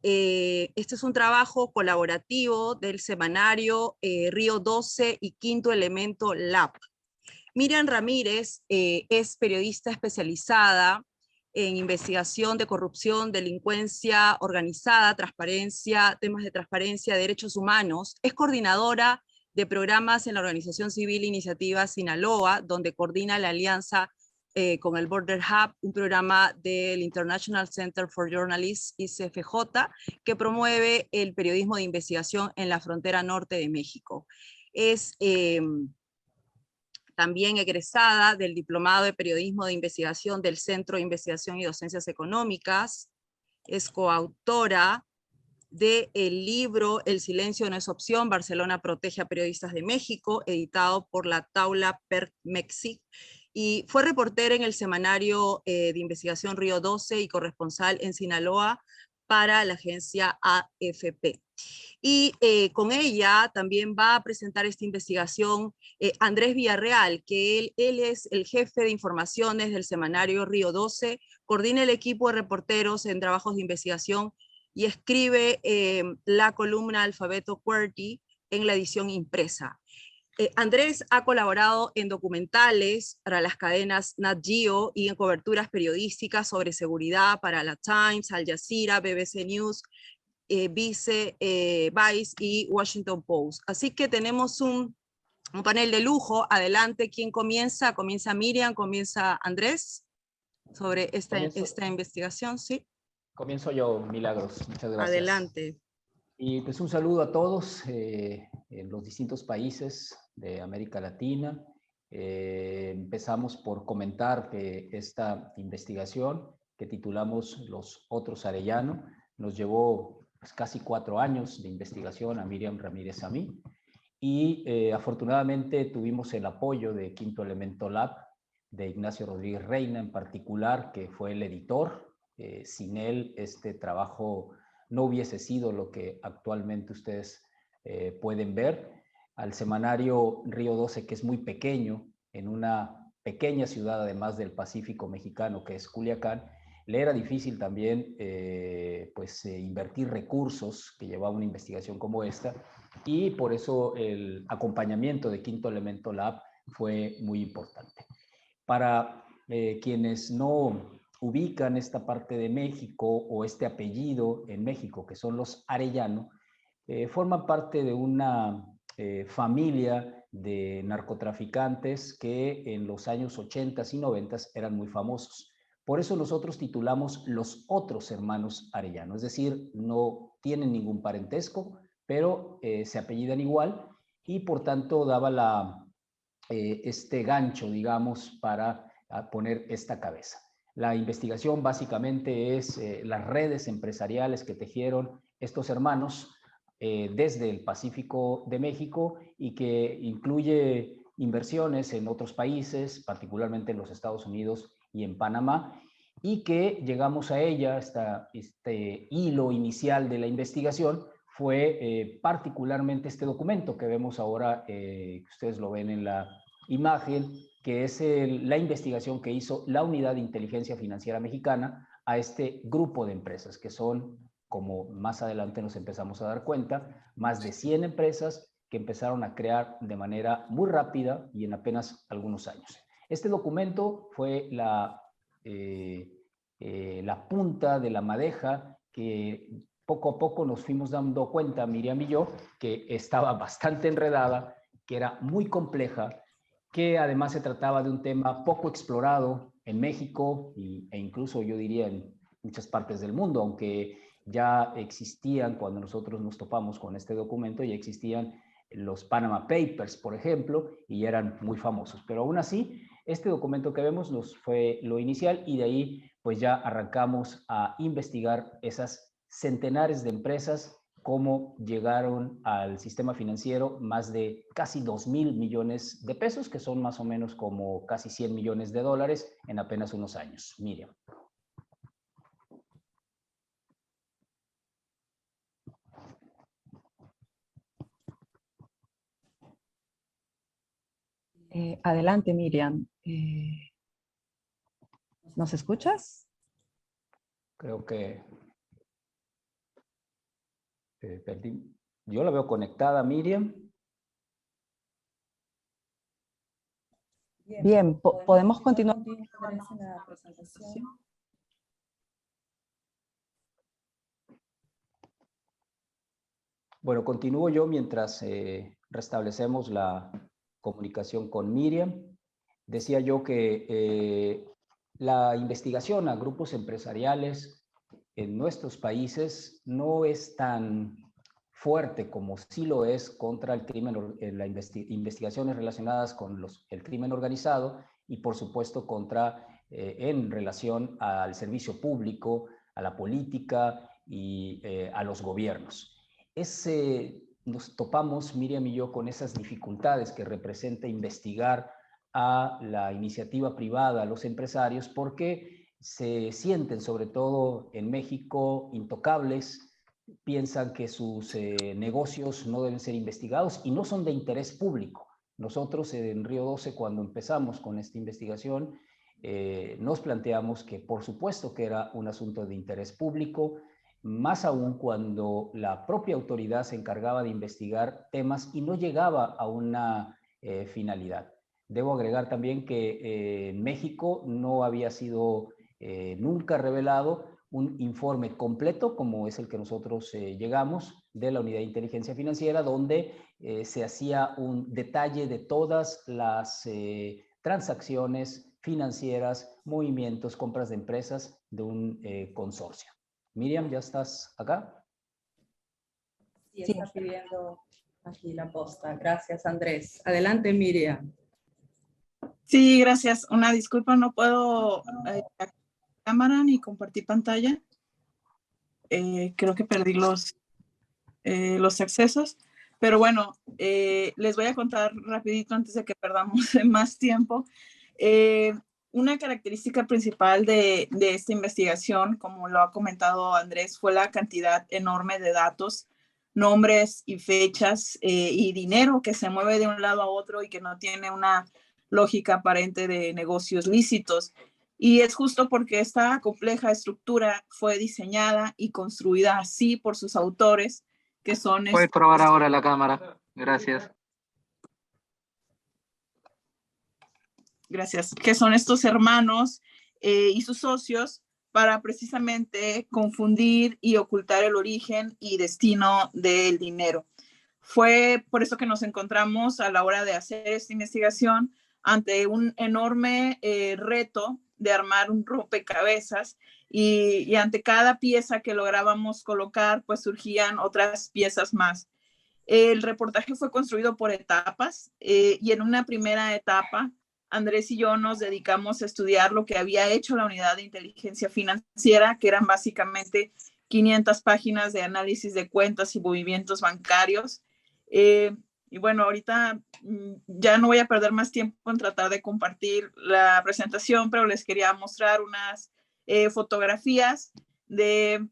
Este es un trabajo colaborativo del semanario Río 12 y Quinto Elemento Lab. Miriam Ramírez es periodista especializada en investigación de corrupción, delincuencia organizada, transparencia, temas de transparencia, derechos humanos. Es coordinadora de programas en la Organización Civil Iniciativa Sinaloa, donde coordina la alianza con el Border Hub, un programa del International Center for Journalists, ICFJ, que promueve el periodismo de investigación en la frontera norte de México. Es también egresada del Diplomado de Periodismo de Investigación del Centro de Investigación y Docencias Económicas. Es coautora del libro El silencio no es opción, Barcelona protege a periodistas de México, editado por la Taula Perc-Mexic, y fue reportera en el semanario de investigación Río 12 y corresponsal en Sinaloa para la agencia AFP. Y con ella también va a presentar esta investigación Andrés Villarreal, que él es el jefe de informaciones del semanario Río 12, coordina el equipo de reporteros en trabajos de investigación y escribe la columna Alfabeto QWERTY en la edición impresa. Andrés ha colaborado en documentales para las cadenas Nat Geo y en coberturas periodísticas sobre seguridad para la Times, Al Jazeera, BBC News, Vice y Washington Post. Así que tenemos un panel de lujo. Adelante, ¿quién comienza? ¿Comienza Miriam? ¿Comienza Andrés? Sobre esta investigación, ¿sí? Comienzo yo, Milagros. Muchas gracias. Adelante. Y pues un saludo a todos en los distintos países de América Latina. Empezamos por comentar que esta investigación que titulamos Los Otros Arellano nos llevó pues, casi 4 años de investigación a Miriam Ramírez a mí. Y afortunadamente tuvimos el apoyo de Quinto Elemento Lab, de Ignacio Rodríguez Reina en particular, que fue el editor. Sin él este trabajo no hubiese sido lo que actualmente ustedes pueden ver. Al semanario Río 12, que es muy pequeño, en una pequeña ciudad además del Pacífico mexicano, que es Culiacán, le era difícil también invertir recursos que llevaba una investigación como esta, y por eso el acompañamiento de Quinto Elemento Lab fue muy importante. Para quienes no ubican esta parte de México o este apellido en México, que son los Arellano, forman parte de una familia de narcotraficantes que en los años 80 y 90 eran muy famosos. Por eso nosotros titulamos Los Otros Hermanos Arellano, es decir, no tienen ningún parentesco, pero se apellidan igual y por tanto daba este gancho, digamos, para poner esta cabeza. La investigación básicamente es las redes empresariales que tejieron estos hermanos desde el Pacífico de México y que incluye inversiones en otros países, particularmente en los Estados Unidos y en Panamá, y que llegamos a ella, este hilo inicial de la investigación fue particularmente este documento que vemos ahora, que ustedes lo ven en la imagen, que es la investigación que hizo la Unidad de Inteligencia Financiera Mexicana a este grupo de empresas, que son, como más adelante nos empezamos a dar cuenta, más de 100 empresas que empezaron a crear de manera muy rápida y en apenas algunos años. Este documento fue la punta de la madeja que poco a poco nos fuimos dando cuenta, Miriam y yo, que estaba bastante enredada, que era muy compleja, que además se trataba de un tema poco explorado en México e incluso yo diría en muchas partes del mundo, aunque ya existían, cuando nosotros nos topamos con este documento, ya existían los Panama Papers, por ejemplo, y eran muy famosos. Pero aún así, este documento que vemos nos fue lo inicial y de ahí pues ya arrancamos a investigar esas centenares de empresas, cómo llegaron al sistema financiero más de casi 2,000 millones de pesos, que son más o menos como casi 100 millones de dólares en apenas unos años. Miriam. Adelante, Miriam. ¿Nos escuchas? Creo que perdí. Yo la veo conectada, Miriam. Bien, podemos continuar con la presentación. Bueno, continúo yo mientras restablecemos la comunicación con Miriam. Decía yo que la investigación a grupos empresariales en nuestros países no es tan fuerte como sí lo es contra el crimen, investigaciones relacionadas con el crimen organizado y por supuesto en relación al servicio público, a la política y a los gobiernos. Nos topamos, Miriam y yo, con esas dificultades que representa investigar a la iniciativa privada, a los empresarios, porque se sienten, sobre todo en México, intocables, piensan que sus negocios no deben ser investigados y no son de interés público. Nosotros en Río 12, cuando empezamos con esta investigación, nos planteamos que por supuesto que era un asunto de interés público, más aún cuando la propia autoridad se encargaba de investigar temas y no llegaba a una finalidad. Debo agregar también que en México no había sido nunca revelado un informe completo, como es el que nosotros llegamos, de la Unidad de Inteligencia Financiera, donde se hacía un detalle de todas las transacciones financieras, movimientos, compras de empresas de un consorcio. Miriam, ¿ya estás acá? Sí, está pidiendo aquí la posta. Gracias, Andrés. Adelante, Miriam. Sí, gracias. Una disculpa, no puedo cámara ni compartir pantalla. Creo que perdí los accesos. Pero bueno, les voy a contar rapidito antes de que perdamos más tiempo. Una característica principal de esta investigación, como lo ha comentado Andrés, fue la cantidad enorme de datos, nombres y fechas y dinero que se mueve de un lado a otro y que no tiene una lógica aparente de negocios lícitos. Y es justo porque esta compleja estructura fue diseñada y construida así por sus autores, que son... Puedes probar ahora la cámara. Gracias. Gracias, que son estos hermanos y sus socios para precisamente confundir y ocultar el origen y destino del dinero. Fue por eso que nos encontramos a la hora de hacer esta investigación ante un enorme reto de armar un rompecabezas y ante cada pieza que lográbamos colocar, pues surgían otras piezas más. El reportaje fue construido por etapas y en una primera etapa Andrés y yo nos dedicamos a estudiar lo que había hecho la Unidad de Inteligencia Financiera, que eran básicamente 500 páginas de análisis de cuentas y movimientos bancarios. Y bueno, ahorita ya no voy a perder más tiempo en tratar de compartir la presentación, pero les quería mostrar unas fotografías de,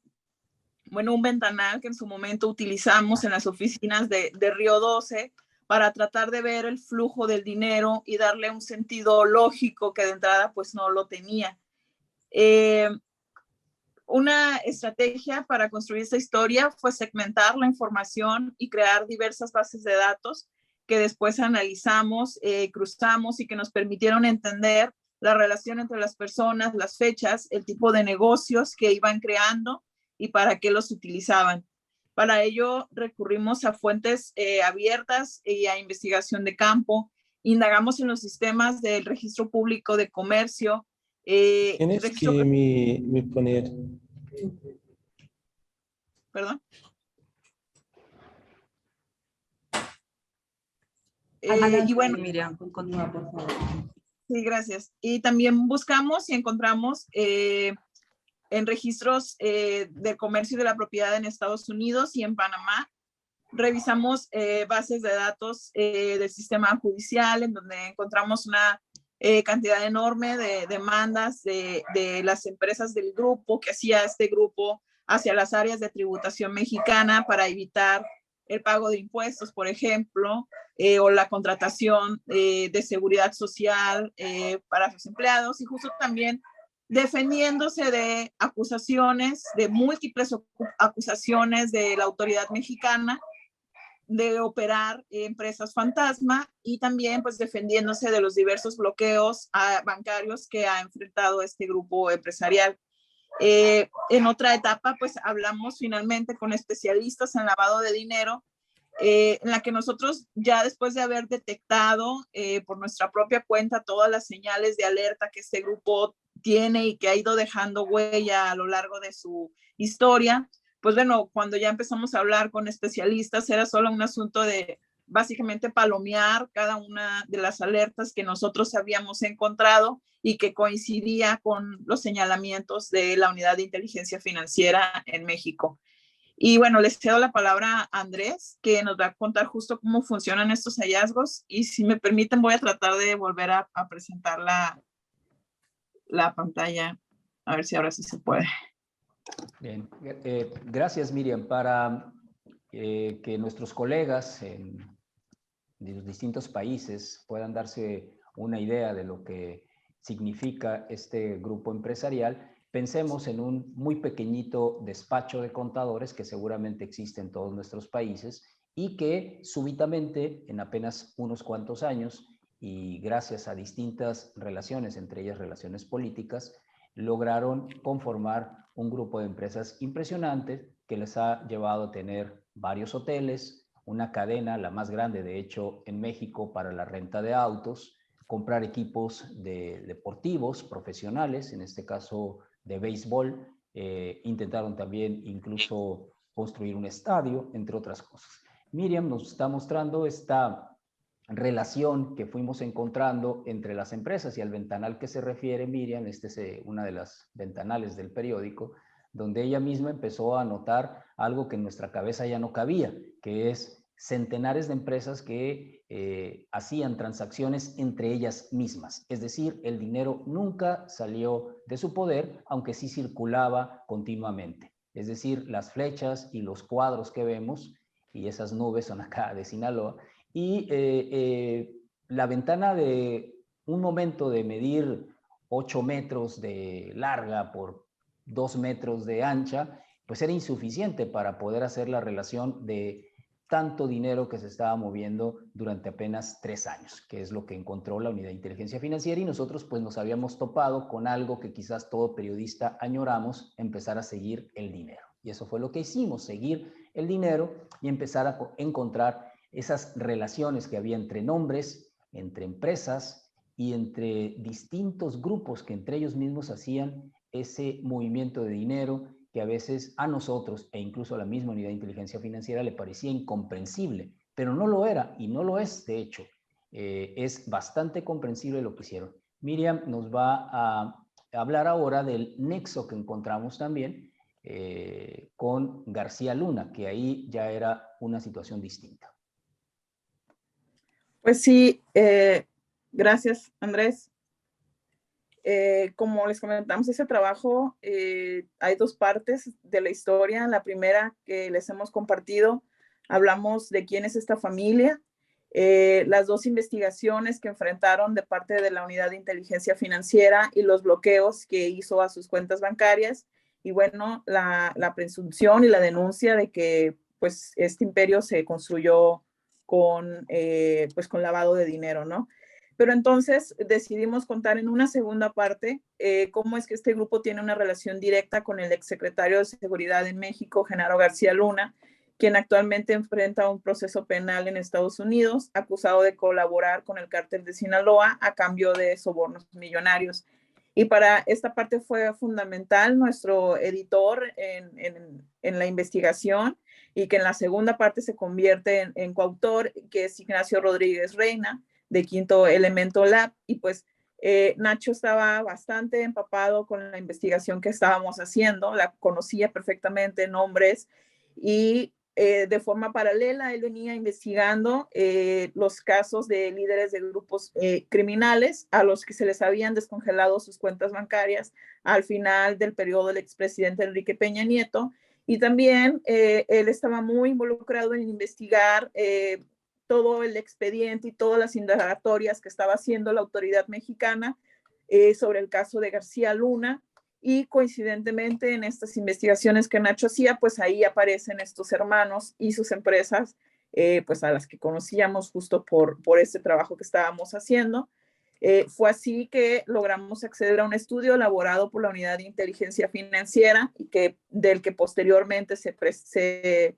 bueno, un ventanal que en su momento utilizamos en las oficinas de Río 12 para tratar de ver el flujo del dinero y darle un sentido lógico que de entrada pues no lo tenía. Una estrategia para construir esta historia fue segmentar la información y crear diversas bases de datos que después analizamos, cruzamos y que nos permitieron entender la relación entre las personas, las fechas, el tipo de negocios que iban creando y para qué los utilizaban. Para ello recurrimos a fuentes abiertas y a investigación de campo. Indagamos en los sistemas del Registro Público de Comercio. Tienes que me poner... ¿Perdón? Y bueno, Miriam, continúa, por favor. Sí, gracias. Y también buscamos y encontramos en registros de comercio y de la propiedad en Estados Unidos y en Panamá. Revisamos bases de datos del sistema judicial, en donde encontramos una cantidad enorme de demandas de las empresas del grupo que hacía este grupo hacia las áreas de tributación mexicana para evitar el pago de impuestos, por ejemplo, o la contratación de seguridad social para sus empleados, y justo también defendiéndose de acusaciones, de múltiples acusaciones de la autoridad mexicana de operar empresas fantasma y también pues defendiéndose de los diversos bloqueos bancarios que ha enfrentado este grupo empresarial. En otra etapa pues hablamos finalmente con especialistas en lavado de dinero, en la que nosotros ya después de haber detectado por nuestra propia cuenta todas las señales de alerta que este grupo tiene y que ha ido dejando huella a lo largo de su historia, pues bueno, cuando ya empezamos a hablar con especialistas era solo un asunto de básicamente palomear cada una de las alertas que nosotros habíamos encontrado y que coincidía con los señalamientos de la Unidad de Inteligencia Financiera en México. Y bueno, les cedo la palabra a Andrés, que nos va a contar justo cómo funcionan estos hallazgos. Y si me permiten, voy a tratar de volver a presentar la pantalla. A ver si ahora sí se puede. Bien, gracias Miriam. Para que nuestros colegas de los distintos países puedan darse una idea de lo que significa este grupo empresarial, pensemos en un muy pequeñito despacho de contadores que seguramente existe en todos nuestros países y que súbitamente, en apenas unos cuantos años, y gracias a distintas relaciones, entre ellas relaciones políticas, lograron conformar un grupo de empresas impresionantes que les ha llevado a tener varios hoteles, una cadena, la más grande de hecho en México para la renta de autos, comprar equipos deportivos profesionales, en este caso de béisbol, intentaron también incluso construir un estadio, entre otras cosas. Miriam nos está mostrando esta relación que fuimos encontrando entre las empresas y al ventanal que se refiere Miriam, este es una de las ventanales del periódico, donde ella misma empezó a notar algo que en nuestra cabeza ya no cabía, que es centenares de empresas que hacían transacciones entre ellas mismas. Es decir, el dinero nunca salió de su poder, aunque sí circulaba continuamente. Es decir, las flechas y los cuadros que vemos, y esas nubes son acá de Sinaloa, y la ventana de un momento de medir 8 metros de larga por 2 metros de ancha, pues era insuficiente para poder hacer la relación de tanto dinero que se estaba moviendo durante apenas 3 años, que es lo que encontró la Unidad de Inteligencia Financiera, y nosotros pues nos habíamos topado con algo que quizás todo periodista añoramos, empezar a seguir el dinero. Y eso fue lo que hicimos, seguir el dinero y empezar a encontrar esas relaciones que había entre nombres, entre empresas y entre distintos grupos que entre ellos mismos hacían ese movimiento de dinero que a veces a nosotros e incluso a la misma Unidad de Inteligencia Financiera le parecía incomprensible, pero no lo era y no lo es, de hecho. Es bastante comprensible lo que hicieron. Miriam nos va a hablar ahora del nexo que encontramos también con García Luna, que ahí ya era una situación distinta. Pues sí, gracias Andrés. Como les comentamos, ese trabajo, hay 2 partes de la historia. La primera que les hemos compartido, hablamos de quién es esta familia, las 2 investigaciones que enfrentaron de parte de la Unidad de Inteligencia Financiera y los bloqueos que hizo a sus cuentas bancarias, y bueno, la presunción y la denuncia de que pues este imperio se construyó con lavado de dinero, ¿no? Pero entonces decidimos contar en una segunda parte cómo es que este grupo tiene una relación directa con el exsecretario de Seguridad en México, Genaro García Luna, quien actualmente enfrenta un proceso penal en Estados Unidos, acusado de colaborar con el cártel de Sinaloa a cambio de sobornos millonarios. Y para esta parte fue fundamental nuestro editor en la investigación, y que en la segunda parte se convierte en coautor, que es Ignacio Rodríguez Reina, de Quinto Elemento Lab. Y pues Nacho estaba bastante empapado con la investigación que estábamos haciendo, la conocía perfectamente, nombres, y de forma paralela él venía investigando los casos de líderes de grupos criminales a los que se les habían descongelado sus cuentas bancarias al final del periodo del expresidente Enrique Peña Nieto. Y también él estaba muy involucrado en investigar todo el expediente y todas las indagatorias que estaba haciendo la autoridad mexicana sobre el caso de García Luna. Y coincidentemente en estas investigaciones que Nacho hacía, pues ahí aparecen estos hermanos y sus empresas pues a las que conocíamos justo por este trabajo que estábamos haciendo. Fue así que logramos acceder a un estudio elaborado por la Unidad de Inteligencia Financiera y del que posteriormente se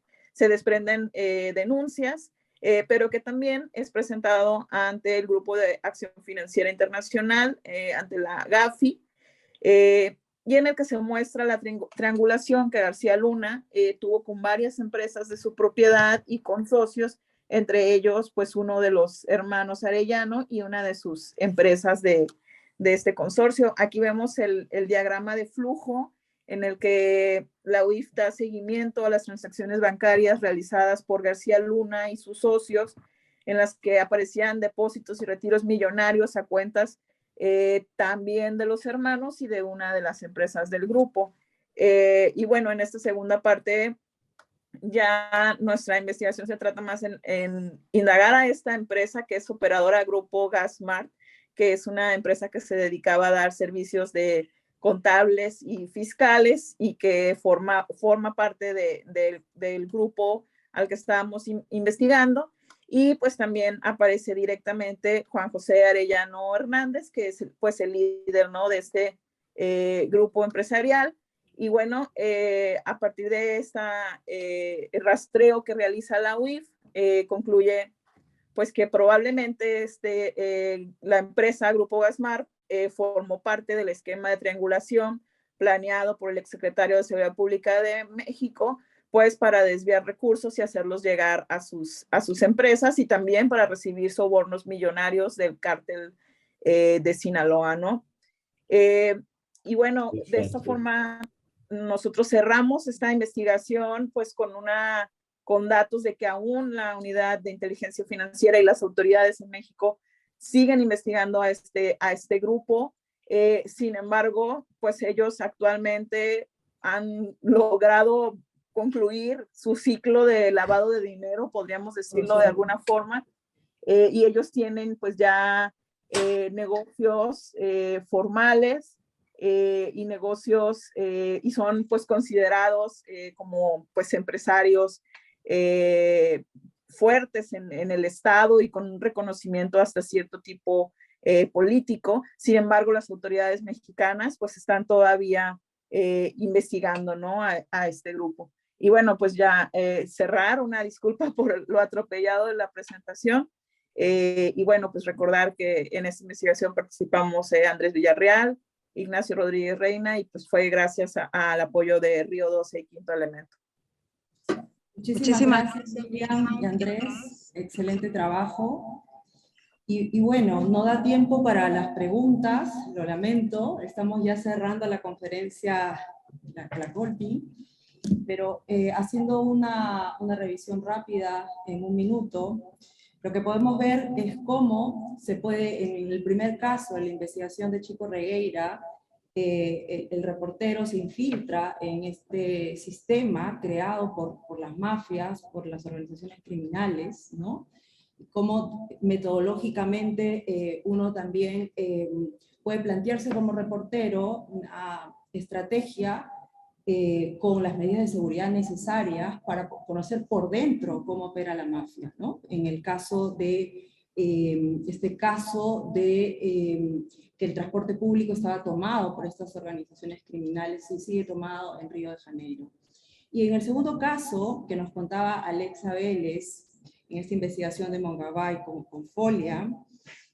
desprenden denuncias, pero que también es presentado ante el Grupo de Acción Financiera Internacional, ante la GAFI, y en el que se muestra la triangulación que García Luna tuvo con varias empresas de su propiedad y con socios, entre ellos pues uno de los hermanos Arellano y una de sus empresas de este consorcio. Aquí vemos el diagrama de flujo en el que la UIF da seguimiento a las transacciones bancarias realizadas por García Luna y sus socios, en las que aparecían depósitos y retiros millonarios a cuentas también de los hermanos y de una de las empresas del grupo. Y bueno, en esta segunda parte ya nuestra investigación se trata más en indagar a esta empresa que es operadora Grupo Gasmart, que es una empresa que se dedicaba a dar servicios de contables y fiscales y que forma parte del grupo al que estábamos investigando. Y pues también aparece directamente Juan José Arellano Hernández, que es pues el líder, ¿no?, de este grupo empresarial. Y bueno, a partir de este rastreo que realiza la UIF, concluye pues que probablemente la empresa Grupo Gasmart formó parte del esquema de triangulación planeado por el exsecretario de Seguridad Pública de México, pues para desviar recursos y hacerlos llegar a sus empresas y también para recibir sobornos millonarios del cártel de Sinaloa, ¿no? Y bueno, de esta forma nosotros cerramos esta investigación pues con datos de que aún la Unidad de Inteligencia Financiera y las autoridades en México siguen investigando a este grupo. Sin embargo, pues ellos actualmente han logrado concluir su ciclo de lavado de dinero, podríamos decirlo de alguna forma, y ellos tienen pues ya negocios formales y negocios y son pues considerados como pues empresarios fuertes en el Estado y con un reconocimiento hasta cierto tipo político. Sin embargo, las autoridades mexicanas pues están todavía investigando, ¿no?, a este grupo. Y bueno, pues ya cerrar, una disculpa por lo atropellado de la presentación. Y bueno, pues recordar que en esta investigación participamos Andrés Villarreal, Ignacio Rodríguez Reina, y pues fue gracias al apoyo de Río 12 y Quinto Elemento. Muchísimas gracias, Lilian y Andrés. Excelente trabajo. Y bueno, no da tiempo para las preguntas, lo lamento. Estamos ya cerrando la conferencia, la Colpi, pero haciendo una revisión rápida en un minuto, lo que podemos ver es cómo se puede, en el primer caso, en la investigación de Chico Regueira, el reportero se infiltra en este sistema creado por las mafias, por las organizaciones criminales, ¿no? Cómo metodológicamente uno también puede plantearse como reportero una estrategia con las medidas de seguridad necesarias para conocer por dentro cómo opera la mafia, ¿no? En el caso de este caso de que el transporte público estaba tomado por estas organizaciones criminales y sigue tomado en Río de Janeiro. Y en el segundo caso, que nos contaba Alexa Vélez, en esta investigación de Mongabay con Folia,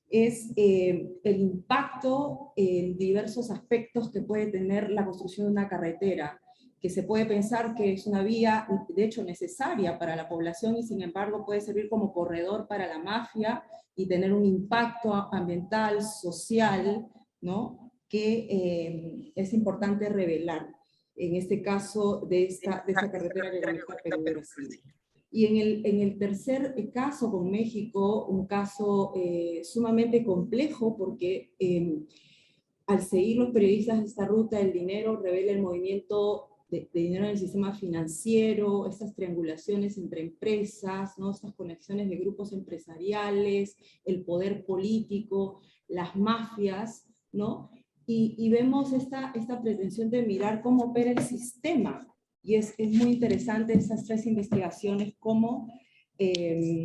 es el impacto en diversos aspectos que puede tener la construcción de una carretera, que se puede pensar que es una vía, de hecho, necesaria para la población y sin embargo puede servir como corredor para la mafia y tener un impacto ambiental, social, ¿no?, que es importante revelar, en este caso de esta carretera que conecta Perú y Brasil. Y en el tercer caso con México, un caso sumamente complejo porque al seguir los periodistas esta ruta del dinero revela el movimiento de dinero en el sistema financiero, estas triangulaciones entre empresas, ¿no?, estas conexiones de grupos empresariales, el poder político, las mafias, ¿no? Y vemos esta pretensión de mirar cómo opera el sistema. Y es muy interesante esas tres investigaciones, cómo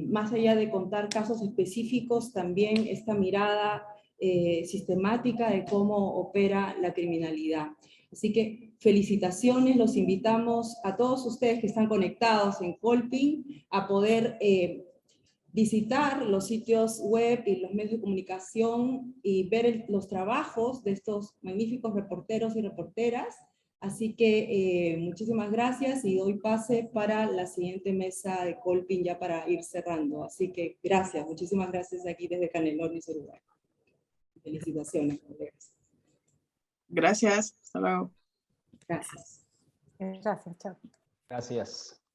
más allá de contar casos específicos, también esta mirada sistemática de cómo opera la criminalidad. Así que felicitaciones, los invitamos a todos ustedes que están conectados en Colping a poder visitar los sitios web y los medios de comunicación y ver los trabajos de estos magníficos reporteros y reporteras. Así que muchísimas gracias y doy pase para la siguiente mesa de Colping ya para ir cerrando. Así que gracias, muchísimas gracias aquí desde Canelones, Uruguay. Felicitaciones, colegas. Gracias, hasta luego. Gracias. Gracias, chao. Gracias.